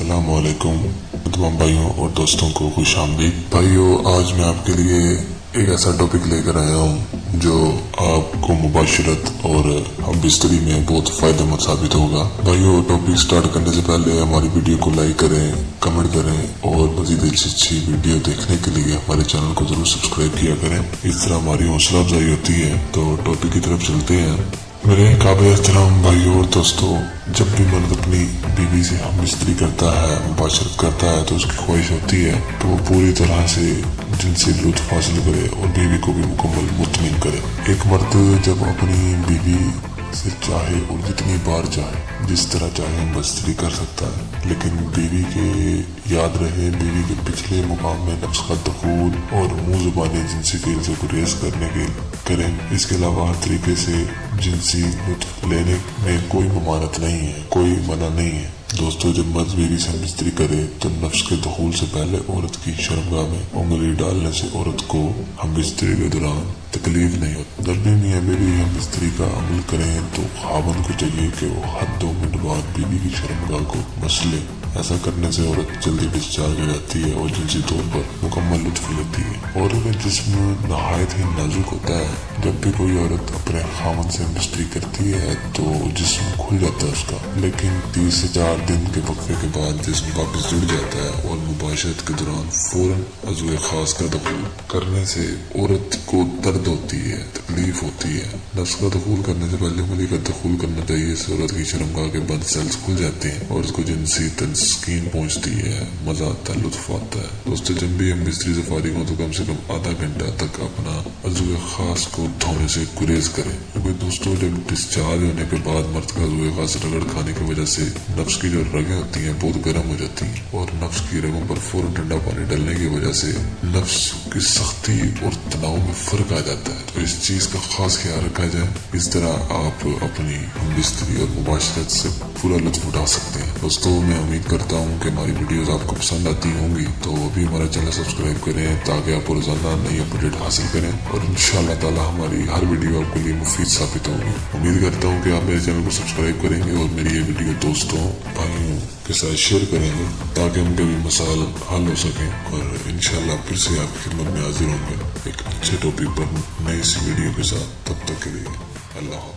अस्सलाम वालेकुम तमाम भाइयों और दोस्तों को खुश आमदीद। भाइयों, आज मैं आपके लिए एक ऐसा टॉपिक लेकर आया हूँ जो आपको मुबाशरत और हम बिस्तरी में बहुत फायदेमंद साबित होगा। भाइयों, टॉपिक स्टार्ट करने से पहले हमारी वीडियो को लाइक करें, कमेंट करें और मजीद अच्छी वीडियो देखने के लिए हमारे चैनल को जरूर सब्सक्राइब किया करें। इस तरह हमारी हौसला अफजाई होती है। तो टॉपिक की तरफ चलते हैं। मेरे काबिल एहतराम भाइयों और दोस्तों, जब भी मर्द अपनी बीवी से हम बिस्तरी करता है, मुबाशरत करता है, तो उसकी ख्वाहिश होती है तो वो पूरी तरह से जिनसे लुत्फ हासिल करे और बीवी को भी मुकम्मल मुतमिन करे। एक मर्द जब अपनी बीवी से चाहे और जितनी बार चाहे, जिस तरह चाहे हम बिस्तरी कर सकता है, लेकिन बीवी के याद रहे बीवी के पिछले मुकाम में नफ्स का दखूल और मुंह जुबानी जिनसी फील से गुरेज करने के करें। इसके अलावा हर तरीके से जिनसी लुत्फ लेने में कोई ममानत नहीं है, कोई मना नहीं है। दोस्तों, जब मर्द बीवी से बिस्तरी करे तो नफ्स के दखूल से पहले औरत की शर्मगाह में उंगली डालने से औरत को हम बिस्तरी के दौरान तकलीफ नहीं होती। जब भी मियाँ बीवी हम बिस्तरी का अमल करें तो खावंद को चाहिए कि वो हर 2 मिनट बाद बीवी की शर्मगाह को मस ले। ऐसा करने से औरत जल्दी डिस्चार्ज हो जाती है और जिनसी तौर पर मुकम्मल लुत्फ लेती है। औरत का जिस्म नहायत ही नाजुक होता है। जब भी कोई औरत अपने खावंद से बिस्तरी करती है तो जिस्म खुल जाता है उसका, लेकिन 3 से 4 दिन के वक्फे के बाद जिस्म वापस जुड़ जाता है और मुबाशरत के दौरान फौरन अज़्वे खास का दखूल करने से औरत को दर्द होती है, तकलीफ होती है। नफ्स का दखूल करने से पहले उंगली का दखूल करना चाहिए। इससे औरत की शर्मगाह के बंद सेल्स खुल जाते हैं और उसको जिनसी तस्कीन पहुंचती है, मजा आता है, लुत्फ आता है। दोस्तों, जब भी हम बिस्तरी से फारिग हो तो कम से कम आधा घंटा तक अपना अज़्वे खास को धोने से गुरेज करें, क्योंकि दोस्तों जब डिस्चार्ज होने के बाद मर्द का अज़्वे खास रगड़ खाने की वजह से नफ्स की जो रगें होती हैं बहुत गर्म हो जाती हैं और नफ्स की रगों पर फौरन ठंडा पानी डालने की वजह से नफ्स की सख्ती और तनाव में फर्क आ जाता है। तो इस चीज का खास ख्याल रखा जाए। इस तरह आप अपनी बिस्तरी और मुबाशरत से पूरा लुत्फ उठा सकते हैं। दोस्तों, मैं उम्मीद करता हूँ कि हमारी वीडियोस आपको पसंद आती होंगी, तो अभी हमारा चैनल सब्सक्राइब करें ताकि आप रोजाना नई अपडेट हासिल करें और इंशाअल्लाह ताला हमारी हर वीडियो आपके लिए मुफीद साबित होगी। उम्मीद करता हूँ कि आप मेरे चैनल को सब्सक्राइब करेंगे और मेरी ये वीडियो दोस्तों भाइयों के साथ शेयर करेंगे ताकि उनके भी मसाइल हल हो सकें और इंशाअल्लाह फिर से आपकी खिदमत में हाजिर होंगे एक अच्छे टॉपिक पर नई सी वीडियो के साथ। तब तक के लिए अल्लाह।